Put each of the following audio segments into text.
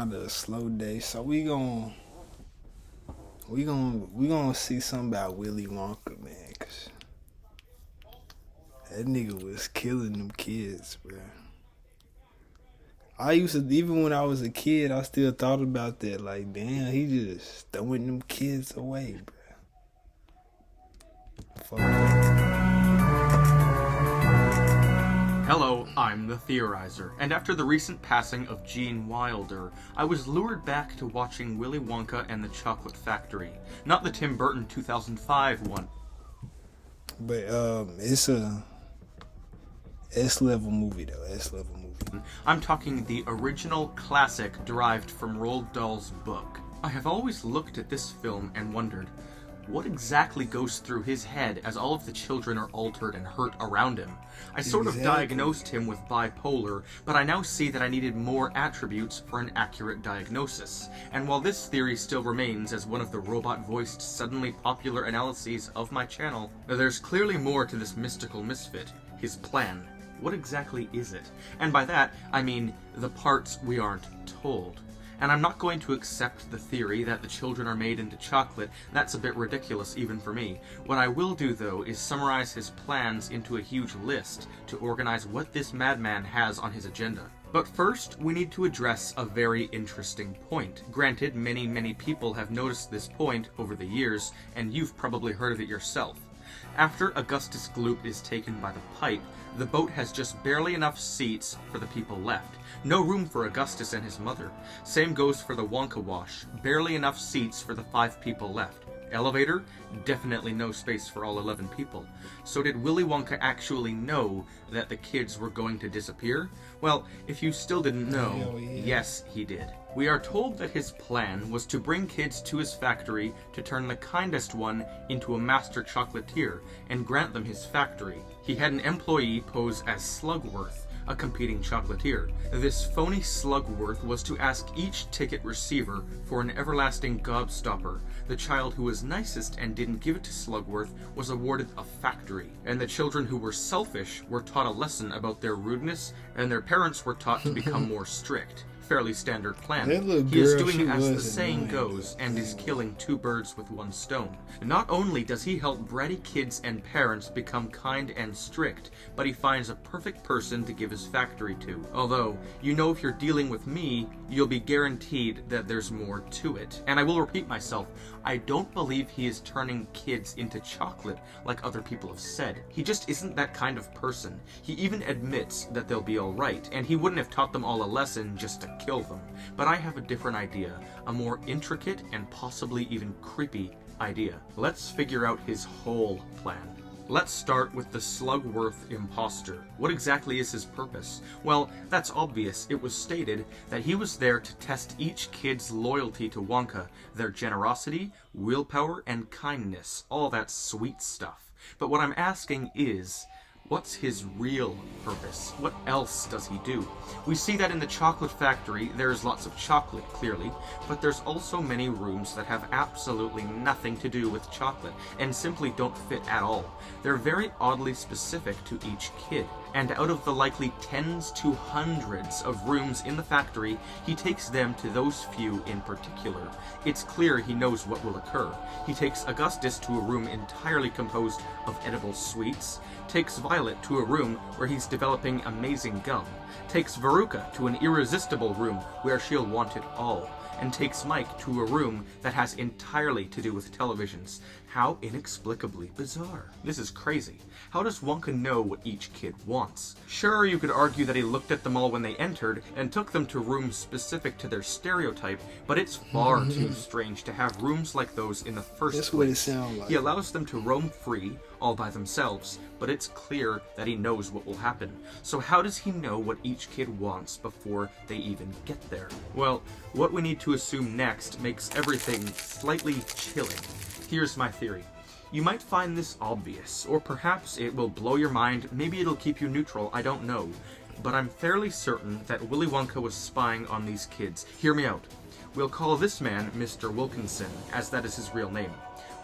Another slow day, so we gonna see something about Willy Wonka, man. 'Cause that nigga was killing them kids, bro. I used to, even when I was a kid, I still thought about that. Like, damn, he just throwing them kids away, bro. Fuck Hello, I'm the Theorizer, and after the recent passing of Gene Wilder, I was lured back to watching Willy Wonka and the Chocolate Factory, not the Tim Burton 2005 one. But it's a S-level movie though. S-level movie. I'm talking the original classic derived from Roald Dahl's book. I have always looked at this film and wondered, what exactly goes through his head as all of the children are altered and hurt around him? I sort of diagnosed him with bipolar, but I now see that I needed more attributes for an accurate diagnosis. And while this theory still remains as one of the robot-voiced, suddenly popular analyses of my channel, there's clearly more to this mystical misfit, his plan. What exactly is it? And by that, I mean the parts we aren't told. And I'm not going to accept the theory that the children are made into chocolate. That's a bit ridiculous even for me. What I will do, though, is summarize his plans into a huge list to organize what this madman has on his agenda. But first, we need to address a very interesting point. Granted, many people have noticed this point over the years, and you've probably heard of it yourself. After Augustus Gloop is taken by the pipe, the boat has just barely enough seats for the people left. No room for Augustus and his mother. Same goes for the Wonka Wash. Barely enough seats for the 5 people left. Elevator? Definitely no space for all 11 people. So did Willy Wonka actually know that the kids were going to disappear? Well, if you still didn't know, yes, he did. We are told that his plan was to bring kids to his factory to turn the kindest one into a master chocolatier and grant them his factory. He had an employee pose as Slugworth, a competing chocolatier. This phony Slugworth was to ask each ticket receiver for an everlasting gobstopper. The child who was nicest and didn't give it to Slugworth was awarded a factory, and the children who were selfish were taught a lesson about their rudeness, and their parents were taught to become more strict. Fairly standard plan. He is doing as the saying goes, and is killing 2 birds with 1 stone. Not only does he help bratty kids and parents become kind and strict, but he finds a perfect person to give his factory to. Although, you know, if you're dealing with me, you'll be guaranteed that there's more to it. And I will repeat myself, I don't believe he is turning kids into chocolate like other people have said. He just isn't that kind of person. He even admits that they'll be alright, and he wouldn't have taught them all a lesson just to kill them. But I have a different idea, a more intricate and possibly even creepy idea. Let's figure out his whole plan. Let's start with the Slugworth imposter. What exactly is his purpose? Well, that's obvious. It was stated that he was there to test each kid's loyalty to Wonka, their generosity, willpower, and kindness, all that sweet stuff. But what I'm asking is, what's his real purpose? What else does he do? We see that in the chocolate factory, there's lots of chocolate, clearly, but there's also many rooms that have absolutely nothing to do with chocolate, and simply don't fit at all. They're very oddly specific to each kid. And out of the likely tens to hundreds of rooms in the factory, he takes them to those few in particular. It's clear he knows what will occur. He takes Augustus to a room entirely composed of edible sweets, takes Violet to a room where he's developing amazing gum, takes Veruca to an irresistible room where she'll want it all, and takes Mike to a room that has entirely to do with televisions. How inexplicably bizarre. This is crazy. How does Wonka know what each kid wants? Sure, you could argue that he looked at them all when they entered and took them to rooms specific to their stereotype, but it's far too strange to have rooms like those in the first That's place. what it sounds like. He allows them to roam free, all by themselves, but it's clear that he knows what will happen. So how does he know what each kid wants before they even get there? Well, what we need to assume next makes everything slightly chilling. Here's my theory. You might find this obvious, or perhaps it will blow your mind, maybe it'll keep you neutral, I don't know. But I'm fairly certain that Willy Wonka was spying on these kids. Hear me out. We'll call this man Mr. Wilkinson, as that is his real name.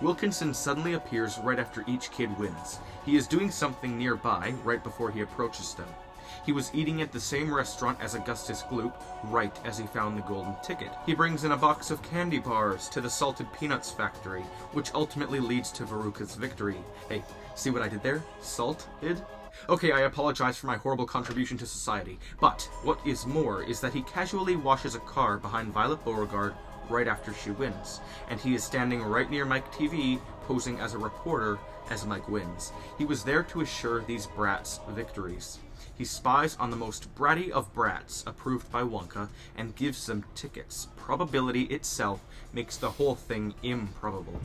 Wilkinson suddenly appears right after each kid wins. He is doing something nearby, right before he approaches them. He was eating at the same restaurant as Augustus Gloop right as he found the golden ticket. He brings in a box of candy bars to the Salted Peanuts factory, which ultimately leads to Veruca's victory. Hey, see what I did there? Salted? Okay, I apologize for my horrible contribution to society, but what is more is that he casually washes a car behind Violet Beauregard right after she wins, and he is standing right near Mike TV, posing as a reporter as Mike wins. He was there to assure these brats' victories. He spies on the most bratty of brats, approved by Wonka, and gives them tickets. Probability itself makes the whole thing improbable.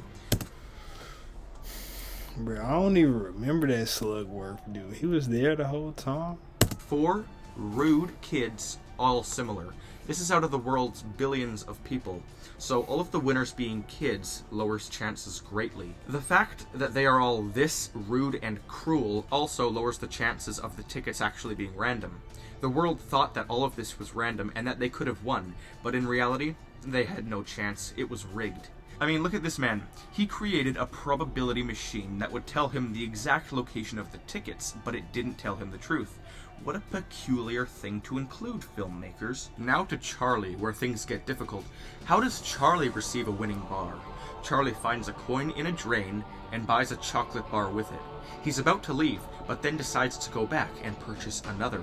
Bro, I don't even remember that Slugworth dude. He was there the whole time? 4 rude kids, all similar. This is out of the world's billions of people, so all of the winners being kids lowers chances greatly. The fact that they are all this rude and cruel also lowers the chances of the tickets actually being random. The world thought that all of this was random and that they could have won, but in reality, they had no chance. It was rigged. I mean, look at this man. He created a probability machine that would tell him the exact location of the tickets, but it didn't tell him the truth. What a peculiar thing to include, filmmakers. Now to Charlie, where things get difficult. How does Charlie receive a winning bar? Charlie finds a coin in a drain and buys a chocolate bar with it. He's about to leave, but then decides to go back and purchase another.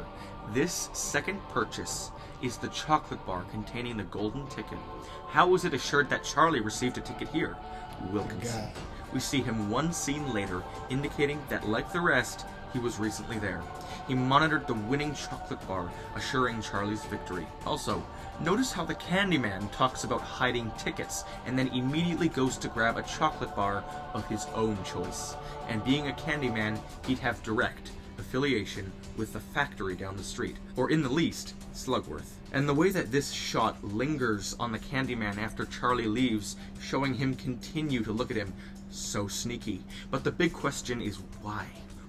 This second purchase is the chocolate bar containing the golden ticket. How was it assured that Charlie received a ticket here? Wilkinson. We see him one scene later, indicating that, like the rest, he was recently there. He monitored the winning chocolate bar, assuring Charlie's victory. Also, notice how the Candyman talks about hiding tickets, and then immediately goes to grab a chocolate bar of his own choice. And being a Candyman, he'd have direct affiliation with the factory down the street, or in the least, Slugworth. And the way that this shot lingers on the Candyman after Charlie leaves, showing him continue to look at him, so sneaky. But the big question is why?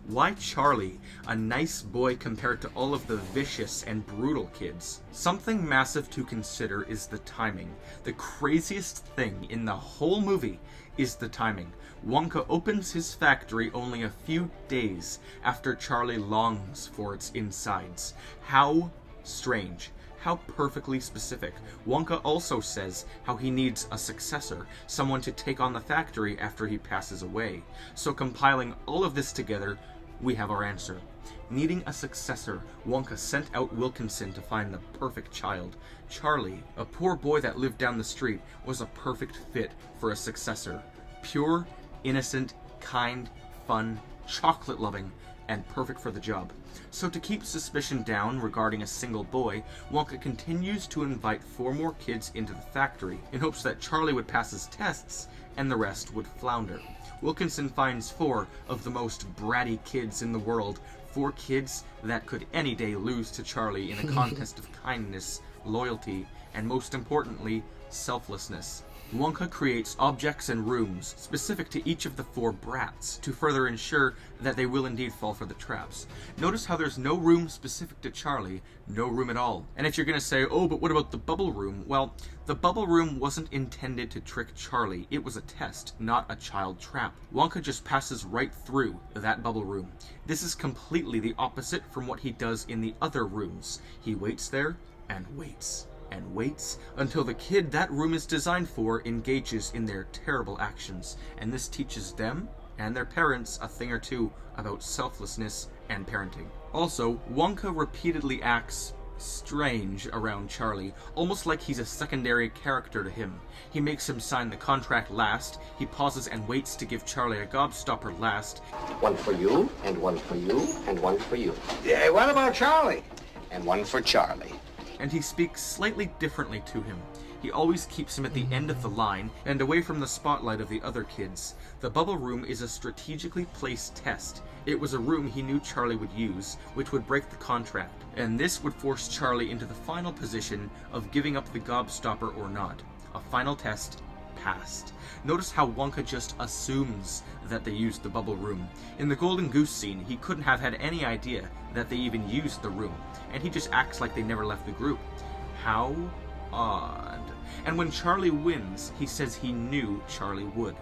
Why Charlie, a nice boy compared to all of the vicious and brutal kids? Something massive to consider is the timing. The craziest thing in the whole movie is the timing. Wonka opens his factory only a few days after Charlie longs for its insides. How strange. How perfectly specific. Wonka also says how he needs a successor, someone to take on the factory after he passes away. So compiling all of this together, we have our answer. Needing a successor, Wonka sent out Wilkinson to find the perfect child. Charlie, a poor boy that lived down the street, was a perfect fit for a successor. Pure, innocent, kind, fun, chocolate-loving, and perfect for the job. So to keep suspicion down regarding a single boy, Wonka continues to invite 4 more kids into the factory, in hopes that Charlie would pass his tests and the rest would flounder. Wilkinson finds 4 of the most bratty kids in the world, 4 kids that could any day lose to Charlie in a contest of kindness, loyalty, and most importantly, selflessness. Wonka creates objects and rooms specific to each of the 4 brats to further ensure that they will indeed fall for the traps. Notice how there's no room specific to Charlie, no room at all. And if you're gonna say, oh, but what about the bubble room? Well, the bubble room wasn't intended to trick Charlie. It was a test, not a child trap. Wonka just passes right through that bubble room. This is completely the opposite from what he does in the other rooms. He waits there and waits and waits until the kid that room is designed for engages in their terrible actions, and this teaches them and their parents a thing or two about selflessness and parenting. Also, Wonka repeatedly acts strange around Charlie, almost like he's a secondary character to him. He makes him sign the contract last, he pauses and waits to give Charlie a gobstopper last. 1 for you, and 1 for you, and 1 for you. Yeah, what about Charlie? And 1 for Charlie. And he speaks slightly differently to him. He always keeps him at the end of the line and away from the spotlight of the other kids. The bubble room is a strategically placed test. It was a room he knew Charlie would use, which would break the contract, and this would force Charlie into the final position of giving up the gobstopper or not. A final test passed. Notice how Wonka just assumes that they used the bubble room. In the Golden Goose scene, he couldn't have had any idea that they even used the room, and he just acts like they never left the group. How odd. And when Charlie wins, he says he knew Charlie would.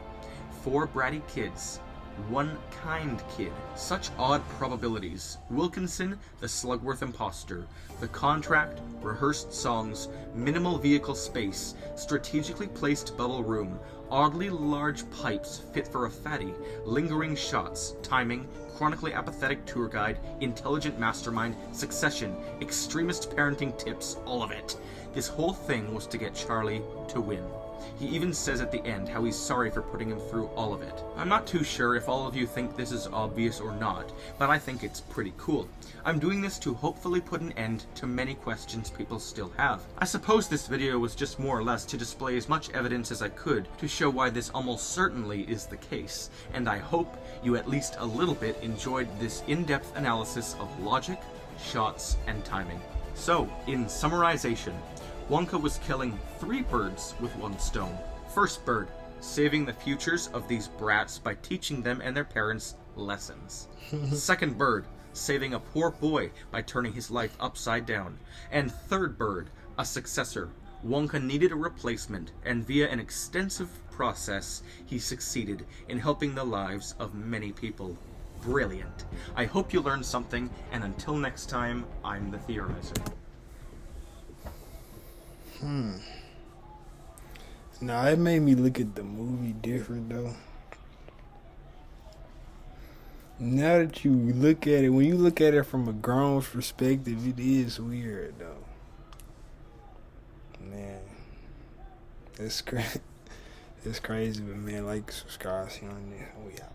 4 bratty kids, one kind kid. Such odd probabilities. Wilkinson, the Slugworth imposter. The contract, rehearsed songs, minimal vehicle space, strategically placed bubble room, oddly large pipes fit for a fatty, lingering shots, timing, chronically apathetic tour guide, intelligent mastermind, succession, extremist parenting tips, all of it. This whole thing was to get Charlie to win. He even says at the end how he's sorry for putting him through all of it. I'm not too sure if all of you think this is obvious or not, but I think it's pretty cool. I'm doing this to hopefully put an end to many questions people still have. I suppose this video was just more or less to display as much evidence as I could to show why this almost certainly is the case, and I hope you at least a little bit enjoyed this in-depth analysis of logic, shots, and timing. So, in summarization, Wonka was killing 3 birds with 1 stone. First bird, saving the futures of these brats by teaching them and their parents lessons. Second bird, saving a poor boy by turning his life upside down. And third bird, a successor. Wonka needed a replacement, and via an extensive process, he succeeded in helping the lives of many people. Brilliant. I hope you learned something, and until next time, I'm the Theorizer. Nah, it made me look at the movie different though. Now that you look at it, when you look at it from a grown's perspective, it is weird though. Man, it's crazy, but man, like, subscribe, see you on there. We out.